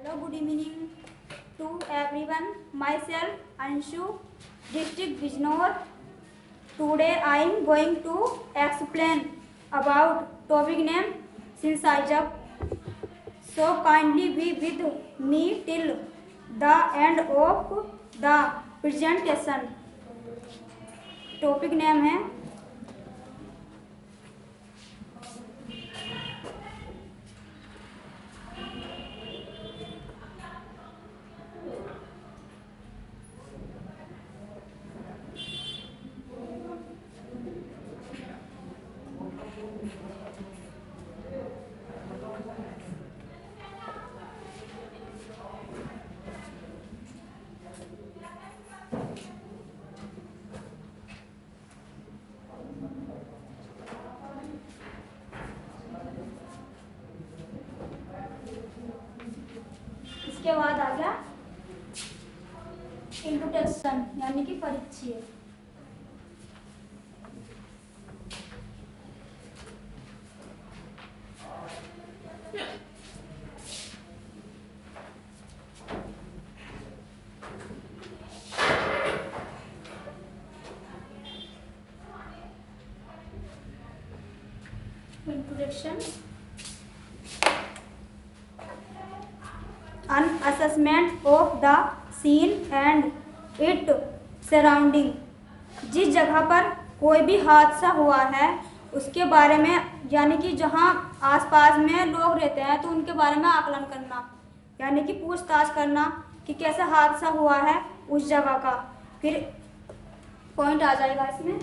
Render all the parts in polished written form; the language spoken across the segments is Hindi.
Hello, good evening to everyone. Myself Anshu, District Bijnor. Today I am going to explain about topic name syncytial. So kindly be with me till the end of the presentation. Topic name है इसके बाद आ गया इंट्रोडक्शन यानी कि परिचय। Introduction. An assessment of the scene and its surrounding. जिस जगह पर कोई भी हादसा हुआ है उसके बारे में यानी कि जहाँ आसपास में लोग रहते हैं तो उनके बारे में आकलन करना यानी कि पूछताछ करना कि कैसा हादसा हुआ है उस जगह का। फिर पॉइंट आ जाएगा इसमें।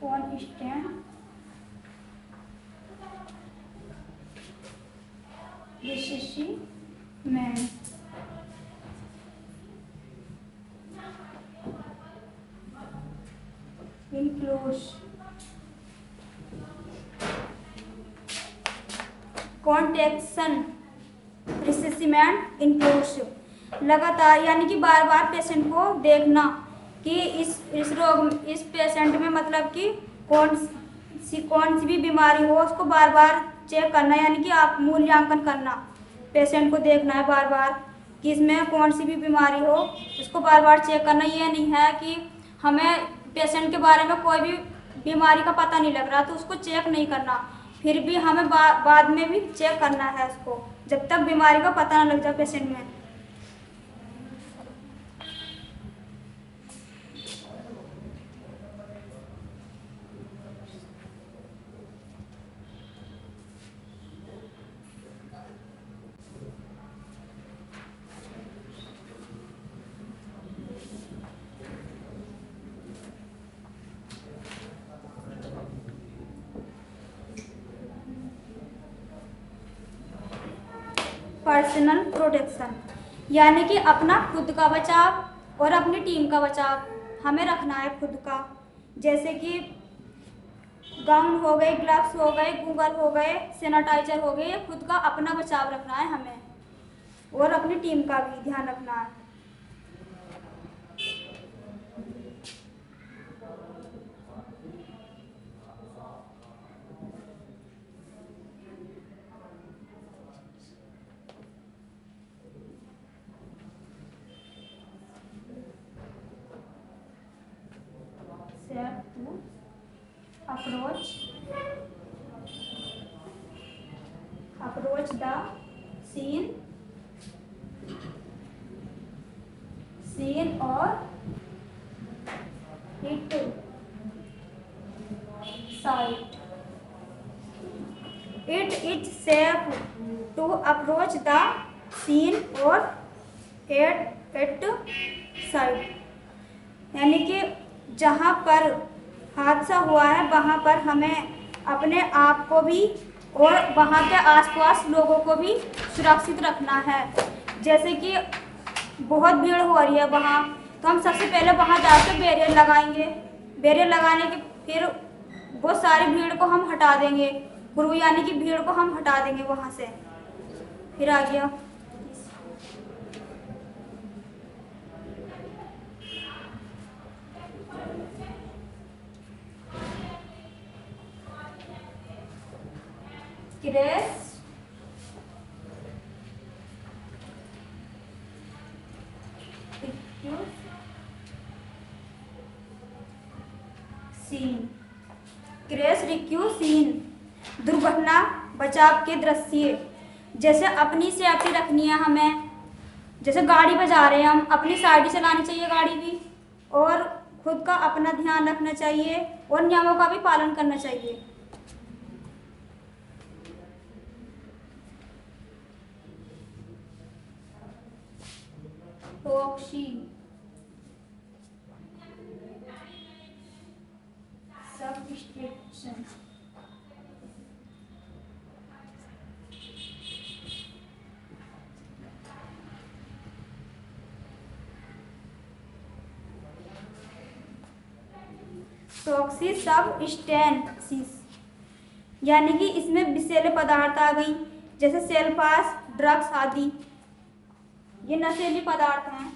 Constant assessment. Includes contextual assessment includes लगातार यानी कि बार बार पेशेंट को देखना कि इस पेशेंट में मतलब कि कौन सी भी बीमारी हो उसको बार बार चेक करना यानी कि आप मूल्यांकन करना। पेशेंट को देखना है बार बार कि इसमें कौन सी भी बीमारी हो उसको बार बार चेक करना। ये नहीं है कि हमें पेशेंट के बारे में कोई भी बीमारी का पता नहीं लग रहा तो उसको चेक नहीं करना, फिर भी हमें बाद में भी चेक करना है उसको जब तक बीमारी का पता ना लग जाए पेशेंट में। पर्सनल प्रोटेक्शन यानी कि अपना खुद का बचाव और अपनी टीम का बचाव हमें रखना है खुद का, जैसे कि गाउन हो गए, ग्लव्स हो गए, गूगल हो गए, सैनिटाइजर हो गए। ये खुद का अपना बचाव रखना है हमें और अपनी टीम का भी ध्यान रखना है। To approach the scene or it site. It is safe to approach the scene or at site यानी कि जहाँ पर हादसा हुआ है वहाँ पर हमें अपने आप को भी और वहाँ के आसपास लोगों को भी सुरक्षित रखना है। जैसे कि बहुत भीड़ हो रही है वहाँ, तो हम सबसे पहले वहाँ जाकर बैरियर लगाएंगे। बैरियर लगाने के फिर वो सारी भीड़ को हम हटा देंगे, गुरु यानी कि भीड़ को हम हटा देंगे वहां से। फिर आ गया क्रेस सीन। क्रेश रिक्यू सीन, दुर्घटना बचाव के दृश्य। जैसे अपनी सेफ्टी रखनी है हमें, जैसे गाड़ी पे जा रहे हैं हम, अपनी साइड चलानी चाहिए गाड़ी भी, और खुद का अपना ध्यान रखना चाहिए और नियमों का भी पालन करना चाहिए। टॉक्सी सबस्ट्रक्शन, टॉक्सी सबस्टेंसेस यानी कि इसमें विषैले पदार्थ आ गई, जैसे सेल्फास, ड्रग्स आदि, ये नशीली पदार्थ हैं।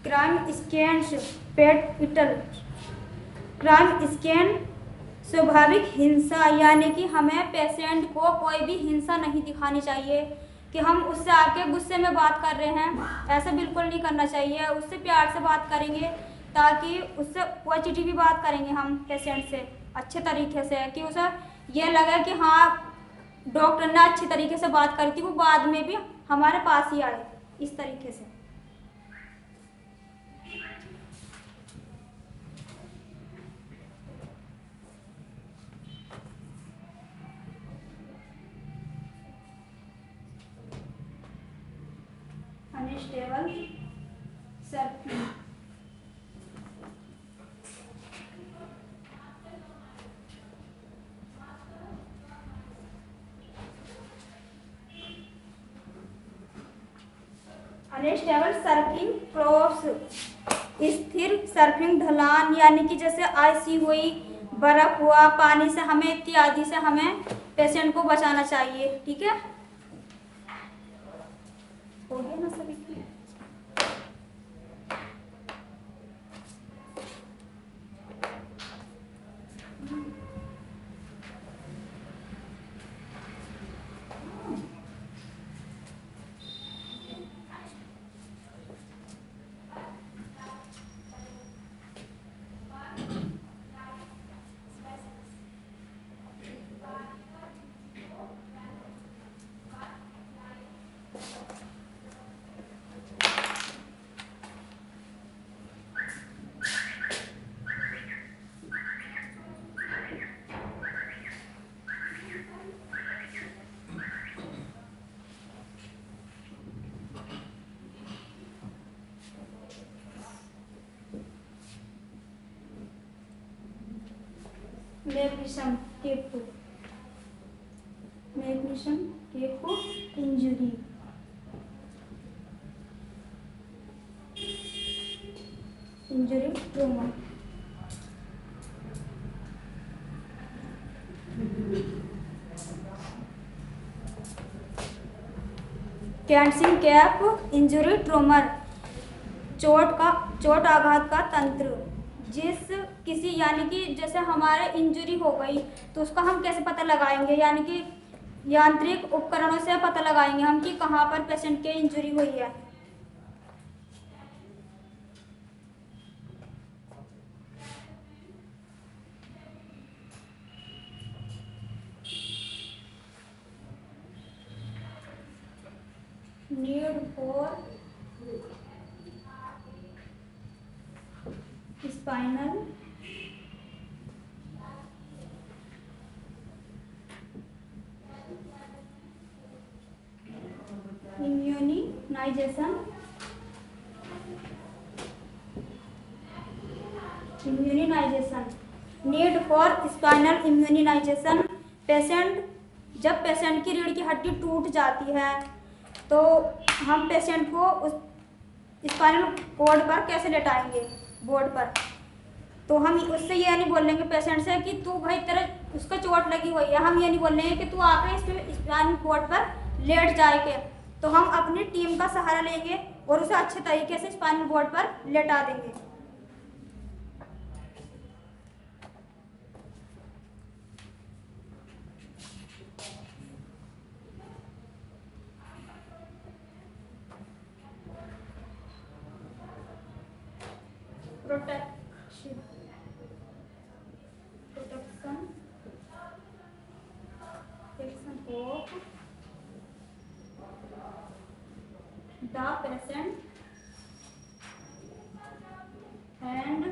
क्राइम स्कैन्स पेट क्राइम स्कैन स्वाभाविक हिंसा, यानी कि हमें पेशेंट को कोई भी हिंसा नहीं दिखानी चाहिए कि हम उससे आके गुस्से में बात कर रहे हैं, ऐसा बिल्कुल नहीं करना चाहिए। उससे प्यार से बात करेंगे, ताकि उससे पॉजिटिव बात करेंगे हम पेशेंट से अच्छे तरीके से, कि उसे ये लगे कि हाँ डॉक्टर ने अच्छी तरीके से बात करी थी, वो बाद में भी हमारे पास ही आए, इस तरीके से। Unstable surfing, unstable surfing cross, स्थिर सर्फिंग ढलान, यानी कि जैसे आइसी हुई, बर्फ हुआ, पानी से हमें इत्यादि से हमें पेशेंट को बचाना चाहिए। ठीक है, हो गया ना सभी? मैग्नीशियम केको इंजरी, ट्रोमा। कैंसिंग कैप इंजरी ट्रोमर, चोट आघात का तंत्र। जिस किसी यानी कि जैसे हमारे इंजरी हो गई तो उसका हम कैसे पता लगाएंगे, यानी कि यांत्रिक उपकरणों से पता लगाएंगे हम कि कहाँ पर पेशेंट के इंजरी हुई है। Need for spinal immunization, need for spinal immunization. जब पेशेंट की रीढ़ की हड्डी टूट जाती है तो हम पेशेंट को उस स्पाइनल कोड पर कैसे लेटाएंगे, बोर्ड पर। तो हम उससे ये नहीं बोलेंगे पेशेंट से कि तू भाई तेरा उसका चोट लगी हुई है, हम ये नहीं बोलेंगे कि तू आके इस स्पाइनल कोड पर लेट जाएंगे। तो हम अपनी टीम का सहारा लेंगे और उसे अच्छे तरीके से स्पाइनल बोर्ड पर लेटा देंगे। Protection of the patient and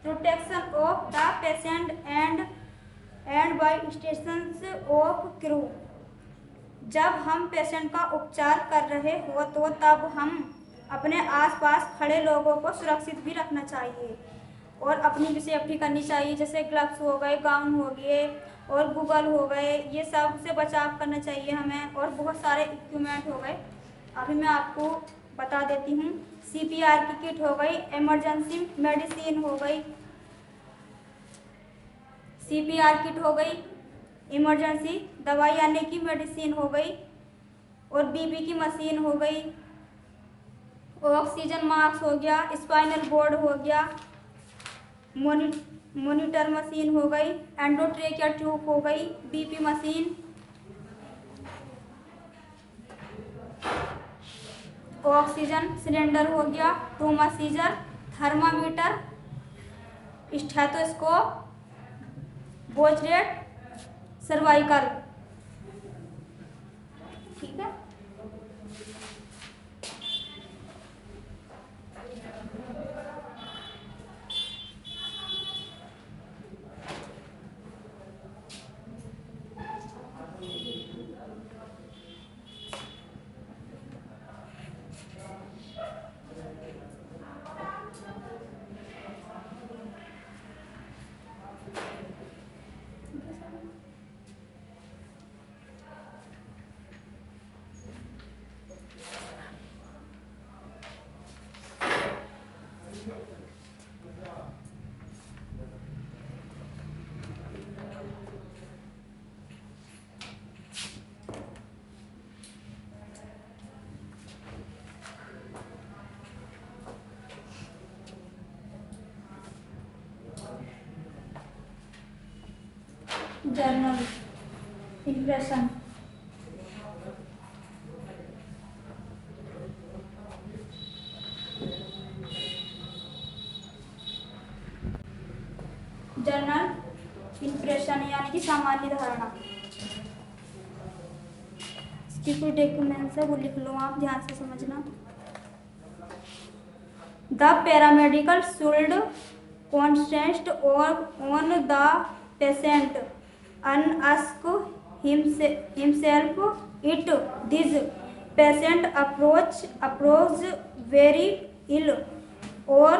protection of the patient and by stations of crew। जब हम पेशेंट का उपचार कर रहे हो तो तब हम अपने आसपास खड़े लोगों को सुरक्षित भी रखना चाहिए और अपनी भी सेफ्टी करनी चाहिए, जैसे ग्लव्स हो गए, गाउन हो गए और गूगल हो गए, ये सब से बचाव करना चाहिए हमें। और बहुत सारे इक्विपमेंट हो गए, अभी मैं आपको बता देती हूँ। CPR की किट हो गई, इमरजेंसी मेडिसिन हो गई, CPR किट हो गई, इमरजेंसी दवाई आने की मेडिसिन हो गई और BP की मशीन हो गई, ऑक्सीजन मास्क हो गया, स्पाइनल बोर्ड हो गया, मॉनिटर मशीन हो गई, एंडोट्रेकिया ट्यूब हो गई, BP मशीन, ऑक्सीजन सिलेंडर हो गया, ट्रूमा सीजर, थर्मामीटर, स्टेथोस्कोप, बोच रेट, सर्वाइकल। ठीक है। जर्नल इंप्रेशन, जर्नल इंप्रेशन यानी कि सामान्य धारणा। इसकी कोई डॉक्यूमेंट्स है वो लिख लो, आप ध्यान से समझना। The paramedical should consent on the patient unask himself it this patient approach very ill or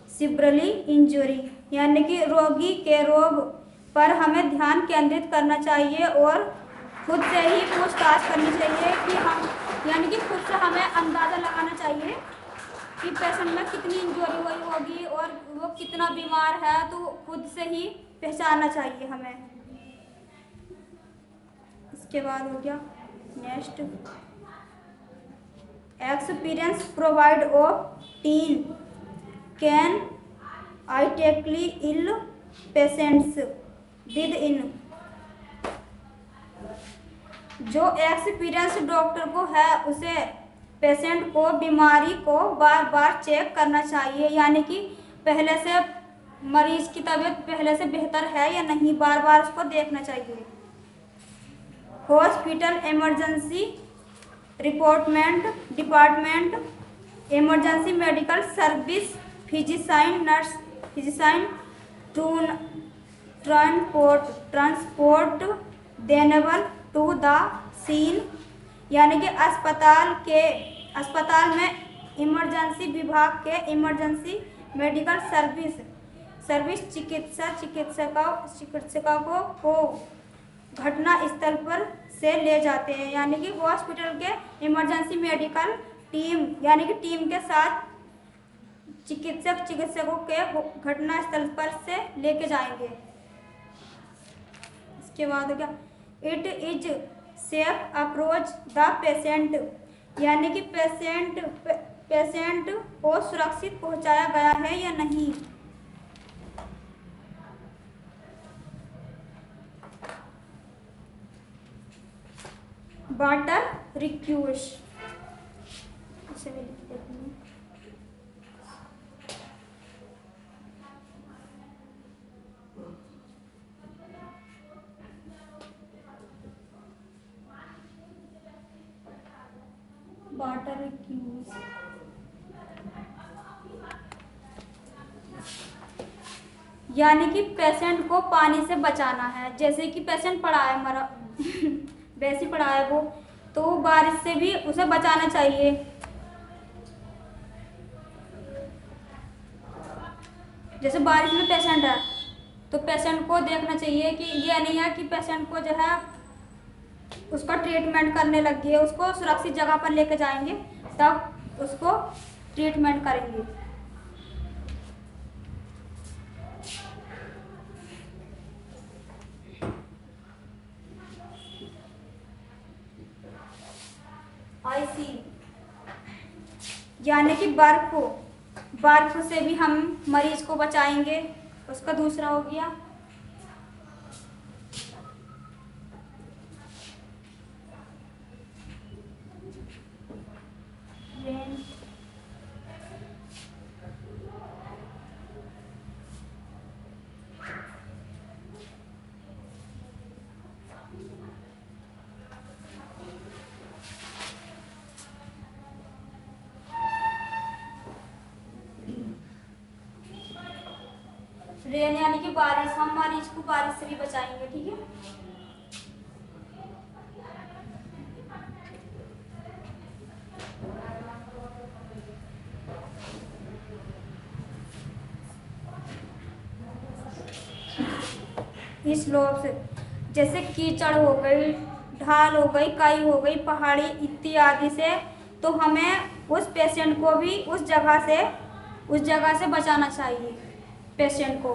severely injury, यानी कि रोगी के रोग पर हमें ध्यान केंद्रित करना चाहिए और खुद से ही पूछताछ करनी चाहिए कि हम, यानी कि खुद से हमें अंदाज़ा लगाना चाहिए कि पेशेंट में कितनी इंजरी हुई होगी और वो कितना बीमार है, तो खुद से ही पहचानना चाहिए हमें। इसके बाद हो गया next, experience provide of teen can आइटेकली इल पेशेंट्स विद इन। जो एक्सपीरियंस डॉक्टर को है उसे पेशेंट को बीमारी को बार बार चेक करना चाहिए, यानी कि पहले से मरीज की तबीयत पहले से बेहतर है या नहीं, बार बार उसको देखना चाहिए। Hospital emergency department, emergency medical service, physician transport enable to the scene, यानी कि अस्पताल में इमरजेंसी विभाग के इमरजेंसी मेडिकल सर्विस चिकित्सकों को घटना स्थल पर से ले जाते हैं, यानी कि हॉस्पिटल के इमरजेंसी मेडिकल टीम, यानी कि टीम के साथ चिकित्सकों के घटना स्थल पर से लेके जाएंगे। इसके बाद क्या, it is safe approach the patient, यानी कि पेशेंट को सुरक्षित पहुंचाया गया है या नहीं। वाटर रिक्वेस्ट, इसे भी लिख देती हूँ। वाटर रिक्वेस्ट, यानी कि पेशेंट को पानी से बचाना है। जैसे कि पेशेंट पड़ा है हमारा वैसे पड़ा है वो, तो बारिश से भी उसे बचाना चाहिए। जैसे बारिश में पेशेंट है तो पेशेंट को देखना चाहिए कि ये नहीं है कि पेशेंट को जो है उसका ट्रीटमेंट करने लग गए, उसको सुरक्षित जगह पर लेके जाएंगे तब उसको ट्रीटमेंट करेंगे। आईसी, यानी कि बर्फ से भी हम मरीज को बचाएंगे, उसका दूसरा हो गया। रेन, यानी कि बारिश, हम मरीज को बारिश से भी बचाएंगे। ठीक है, इस लोग से जैसे कीचड़ हो गई, ढाल हो गई, काई हो गई, पहाड़ी इत्यादि से, तो हमें उस पेशेंट को भी उस जगह से बचाना चाहिए पेशेंट को।